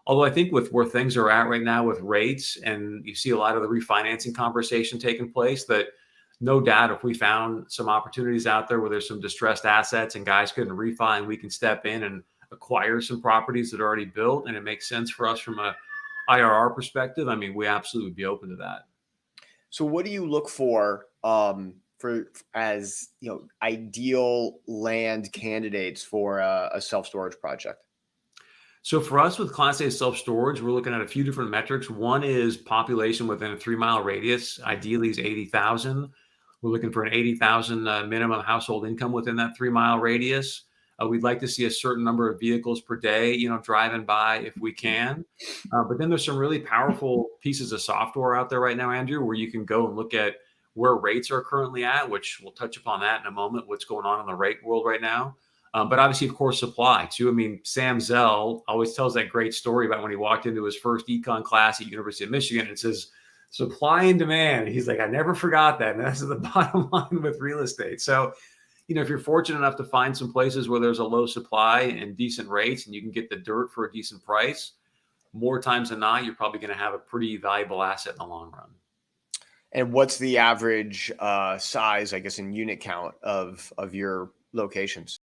Although I think with where things are at right now with rates, and you see a lot of the refinancing conversation taking place, that no doubt if we found some opportunities out there where there's some distressed assets and guys couldn't refi, and we can step in and acquire some properties that are already built and it makes sense for us from a IRR perspective, I mean, we absolutely would be open to that. So what do you look for as ideal land candidates for a self storage project? So for us with Class A self-storage, we're looking at a few different metrics. One is population within a 3-mile radius. Ideally is 80,000. We're looking for an 80,000 minimum household income within that 3-mile radius. We'd like to see a certain number of vehicles per day, driving by if we can. But then there's some really powerful pieces of software out there right now, Andrew, where you can go and look at where rates are currently at, which we'll touch upon that in a moment, what's going on in the rate world right now. But obviously, of course, supply too. I mean, Sam Zell always tells that great story about when he walked into his first econ class at University of Michigan and says, supply and demand. He's like, I never forgot that. And that's the bottom line with real estate. So, if you're fortunate enough to find some places where there's a low supply and decent rates and you can get the dirt for a decent price, more times than not, you're probably going to have a pretty valuable asset in the long run. And what's the average size, I guess, in unit count of your locations?